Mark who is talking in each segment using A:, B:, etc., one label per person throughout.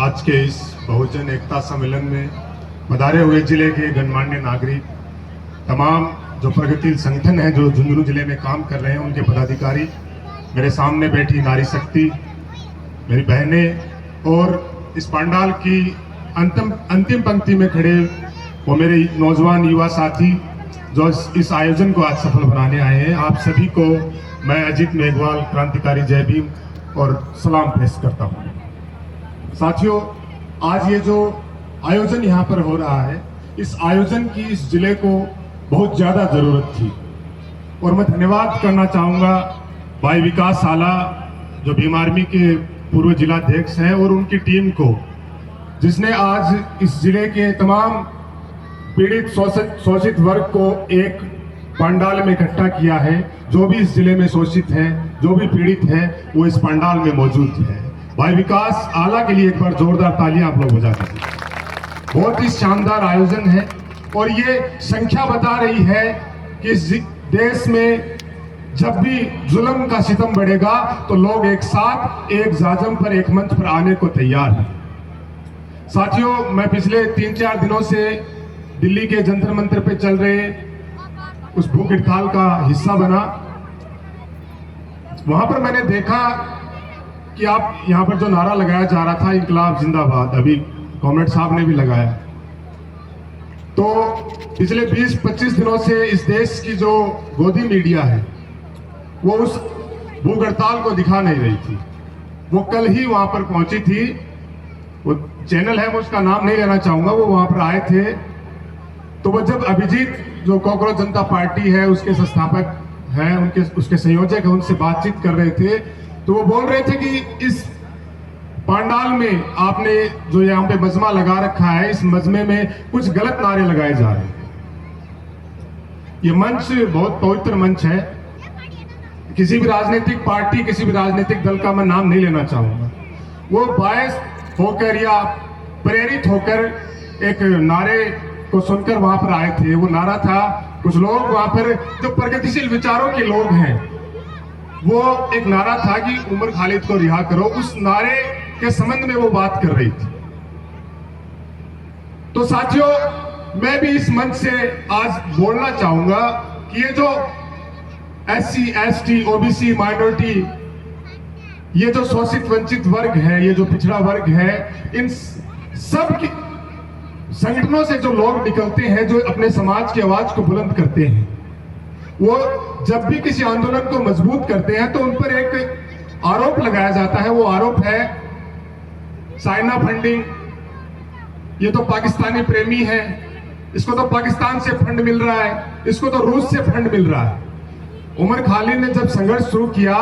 A: आज के इस बहुजन एकता सम्मेलन में पधारे हुए जिले के गणमान्य नागरिक, तमाम जो प्रगतिशील संगठन हैं जो झुंझुनू जिले में काम कर रहे हैं, उनके पदाधिकारी, मेरे सामने बैठी नारी शक्ति, मेरी बहनें और इस पंडाल की अंतिम पंक्ति में खड़े वो मेरे नौजवान युवा साथी जो इस आयोजन को आज सफल बनाने आए हैं, आप सभी को मैं अजीत मेघवाल क्रांतिकारी जय भीम और सलाम पेश करता हूँ। साथियों, आज ये जो आयोजन यहाँ पर हो रहा है, इस आयोजन की इस जिले को बहुत ज़्यादा ज़रूरत थी और मैं धन्यवाद करना चाहूँगा भाई विकास आला जो भीम आर्मी के पूर्व जिलाध्यक्ष हैं और उनकी टीम को, जिसने आज इस जिले के तमाम पीड़ित शोषित वर्ग को एक पंडाल में इकट्ठा किया है। जो भी इस जिले में शोषित हैं, जो भी पीड़ित हैं, वो इस पंडाल में मौजूद है। भाई विकास आला के लिए एक बार जोरदार तालियां आप लोग बजा दीजिए। बहुत ही शानदार आयोजन है और ये संख्या बता रही है कि इस देश में जब भी जुल्म का सितम बढ़ेगा तो लोग एक साथ एक जाजम पर, एक मंच पर आने को तैयार हैं। साथियों, मैं पिछले 3-4 दिनों से दिल्ली के जंतर मंतर पे चल रहे उस भूख हड़ताल का हिस्सा बना। वहां पर मैंने देखा कि आप यहाँ पर जो नारा लगाया जा रहा था, इंकलाब जिंदाबाद, अभी कॉमरेड साहब ने भी लगाया, तो पिछले 20-25 दिनों से इस देश की जो गोदी मीडिया है वो उस भूख हड़ताल को दिखा नहीं रही थी। वो कल ही वहां पर पहुंची थी, वो चैनल है, मैं उसका नाम नहीं लेना चाहूंगा, वो वहां पर आए थे। तो वो जब अभिजीत जो कॉकरोच जनता पार्टी है उसके संस्थापक हैं, उसके संयोजक हैं, उनसे बातचीत कर रहे थे, तो वो बोल रहे थे कि इस पंडाल में आपने जो यहाँ पे मजमा लगा रखा है, इस मजमे में कुछ गलत नारे लगाए जा रहे हैं। ये मंच बहुत पवित्र मंच है। किसी भी राजनीतिक पार्टी, किसी भी राजनीतिक दल का मैं नाम नहीं लेना चाहूंगा, वो बायस होकर या प्रेरित होकर एक नारे को सुनकर वहां पर आए थे। वो नारा था, कुछ लोग वहां पर जो प्रगतिशील विचारों के लोग हैं, वो एक नारा था कि उमर खालिद को रिहा करो। उस नारे के संबंध में वो बात कर रही थी। तो साथियों, मैं भी इस मंच से आज बोलना चाहूंगा कि ये जो SC, ST, OBC, माइनॉरिटी, ये जो शोषित वंचित वर्ग है, ये जो पिछड़ा वर्ग है, इन सब की संगठनों से जो लोग निकलते हैं, जो अपने समाज की आवाज को बुलंद करते हैं, वो जब भी किसी आंदोलन को मजबूत करते हैं तो उन पर एक आरोप लगाया जाता है। वो आरोप है चाइना फंडिंग, ये तो पाकिस्तानी प्रेमी है, इसको तो पाकिस्तान से फंड मिल रहा है, इसको तो रूस से फंड मिल रहा है। उमर खालिद ने जब संघर्ष शुरू किया,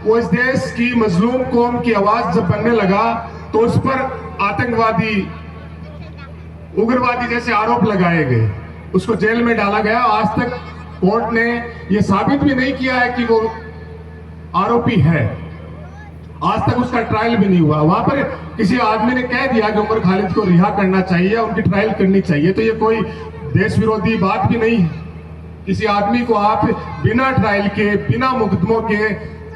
A: वो इस देश की मजलूम कौम की आवाज जब बनने लगा, तो उस पर आतंकवादी, उग्रवादी जैसे आरोप लगाए गए, उसको जेल में डाला गया। आज तक कोर्ट ने यह साबित भी नहीं किया है कि वो आरोपी है। आज तक उसका ट्रायल भी नहीं हुआ। वहां पर किसी आदमी ने कह दिया कि उमर खालिद को रिहा करना चाहिए, उनकी ट्रायल करनी चाहिए, तो ये कोई देश विरोधी बात भी नहीं है। किसी आदमी को आप बिना ट्रायल के, बिना मुकदमों के,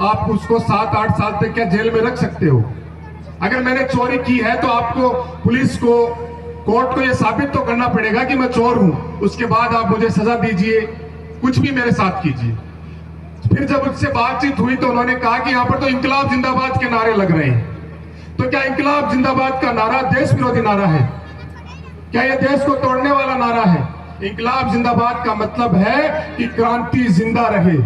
A: आप उसको 7-8 साल तक क्या जेल में रख सकते हो? अगर मैंने चोरी की है तो आपको, पुलिस को, कोर्ट को यह साबित तो करना पड़ेगा कि मैं चोर हूं, उसके बाद आप मुझे सजा दीजिए, कुछ भी मेरे साथ कीजिए। फिर जब उससे बातचीत हुई तो उन्होंने कहा कि यहां पर तो इंकलाब जिंदाबाद के नारे लग रहे हैं। तो क्या इंकलाब जिंदाबाद का नारा देश विरोधी नारा है? क्या यह देश को तोड़ने वाला नारा है? इंकलाब जिंदाबाद का मतलब है कि क्रांति जिंदा रहे,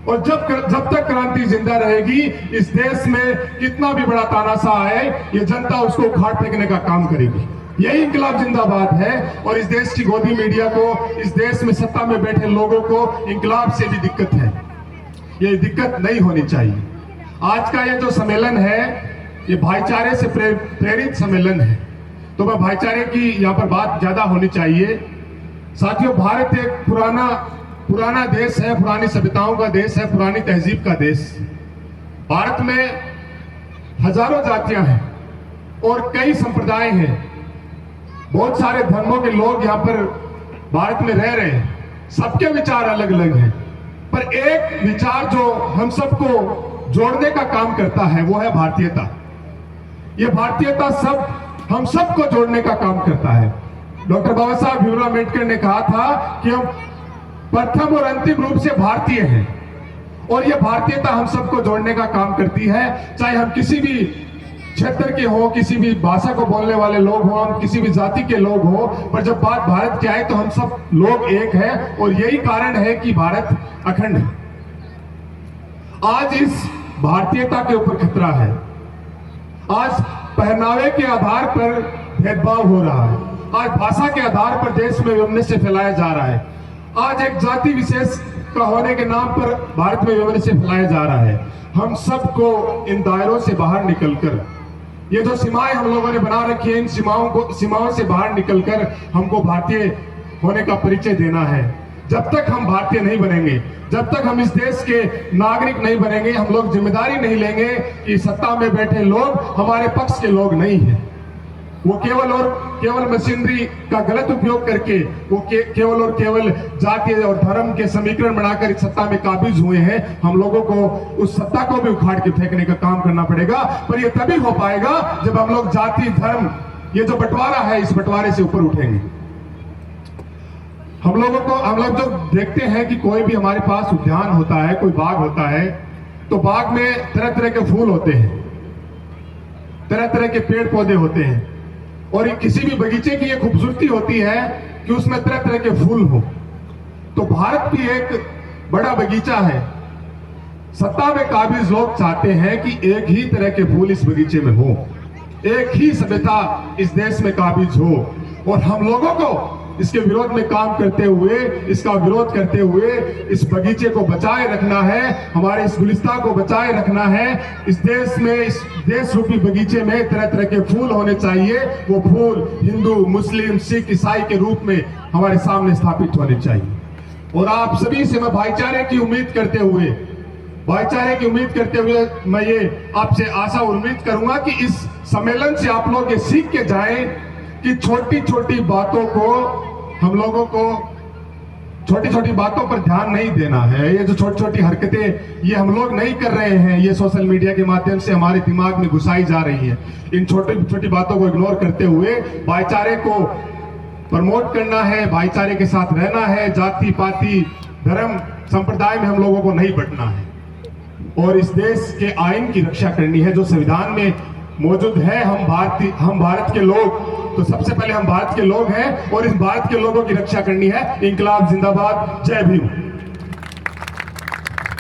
A: और जब तक क्रांति जिंदा रहेगी, इस देश में कितना भी बड़ा तानाशाह आए, ये जनता उसको उखाड़ फेंकने का काम करेगी। यही इंकलाब जिंदाबाद है। और इस देश की गोदी मीडिया को, इस देश में सत्ता में बैठे लोगों को इंकलाब से भी दिक्कत है। ये दिक्कत नहीं होनी चाहिए। आज का ये जो सम्मेलन है, ये भाईचारे से प्रेरित सम्मेलन है, तो मैं भाईचारे की यहाँ पर बात ज्यादा होनी चाहिए। साथियों, भारत एक पुराना देश है, पुरानी सभ्यताओं का देश है, पुरानी तहजीब का देश। भारत में हजारों जातियां हैं और कई संप्रदाय हैं। बहुत सारे धर्मों के लोग यहाँ पर भारत में रह रहे हैं। सबके विचार अलग अलग हैं, पर एक विचार जो हम सबको जोड़ने का काम करता है वो है भारतीयता। ये भारतीयता सब हम सबको जोड़ने का काम करता है। डॉक्टर बाबा साहब भीमराव अम्बेडकर ने कहा था कि हम प्रथम और अंतिम रूप से भारतीय हैं, और ये भारतीयता हम सबको जोड़ने का काम करती है। चाहे हम किसी भी क्षेत्र के हो, किसी भी भाषा को बोलने वाले लोग हो, हम किसी भी जाति के लोग हो, पर जब बात भारत की आए तो हम सब लोग एक हैं, और यही कारण है कि भारत अखंड है। आज इस भारतीयता के ऊपर खतरा है। आज पहनावे के आधार पर भेदभाव हो रहा है। आज भाषा के आधार पर देश में वैमनस्य फैलाया जा रहा है। आज एक जाति विशेष का होने के नाम पर भारत में वैमनस्य फैलाया जा रहा है। हम सबको इन दायरों से बाहर निकलकर, ये जो सीमाएं हम लोगों ने बना रखी है, इन सीमाओं से बाहर निकलकर हमको भारतीय होने का परिचय देना है। जब तक हम भारतीय नहीं बनेंगे, जब तक हम इस देश के नागरिक नहीं बनेंगे, हम लोग जिम्मेदारी नहीं लेंगे कि सत्ता में बैठे लोग हमारे पक्ष के लोग नहीं हैं। वो केवल मशीनरी का गलत उपयोग करके वो केवल और केवल जाति और धर्म के समीकरण बनाकर इस सत्ता में काबिज हुए हैं। हम लोगों को उस सत्ता को भी उखाड़ के फेंकने का काम करना पड़ेगा, पर ये तभी हो पाएगा जब हम लोग जाति धर्म, ये जो बंटवारा है, इस बंटवारे से ऊपर उठेंगे। हम लोग जो देखते हैं कि कोई भी हमारे पास उद्यान होता है, कोई बाग होता है, तो बाग में तरह तरह के फूल होते हैं, तरह तरह के पेड़ पौधे होते हैं, और किसी भी बगीचे की ये खूबसूरती होती है कि उसमें तरह तरह के फूल हो। तो भारत भी एक बड़ा बगीचा है। सत्ता में काबिज लोग चाहते हैं कि एक ही तरह के फूल इस बगीचे में हो, एक ही सभ्यता इस देश में काबिज हो, और हम लोगों को इसके विरोध में काम करते हुए, इसका विरोध करते हुए इस बगीचे को बचाए रखना है, हमारे इस गुलिस्तान को बचाए रखना है। इस देश में, इस देश रूपी बगीचे में तरह तरह के फूल होने चाहिए। वो फूल हिंदू, मुस्लिम, सिख, ईसाई के रूप में हमारे सामने स्थापित होने चाहिए। और आप सभी से मैं भाईचारे की उम्मीद करते हुए मैं ये आपसे आशा उम्मीद करूंगा कि इस सम्मेलन से आप लोग ये सीख के जाएं कि छोटी छोटी बातों को, हम लोगों को छोटी छोटी बातों पर ध्यान नहीं देना है। ये जो छोटी छोटी हरकतें ये हम लोग नहीं कर रहे हैं, ये सोशल मीडिया के माध्यम से हमारे दिमाग में घुसाई जा रही है। इन छोटी छोटी बातों को इग्नोर करते हुए भाईचारे को प्रमोट करना है, भाईचारे के साथ रहना है। जाति पाति धर्म संप्रदाय में हम लोगों को नहीं बंटना है, और इस देश के आइन की रक्षा करनी है जो संविधान में मौजूद है। हम भारत के लोग, तो सबसे पहले हम भारत के लोग हैं, और इस भारत के लोगों की रक्षा करनी है। इंकलाब जिंदाबाद, जय भीम।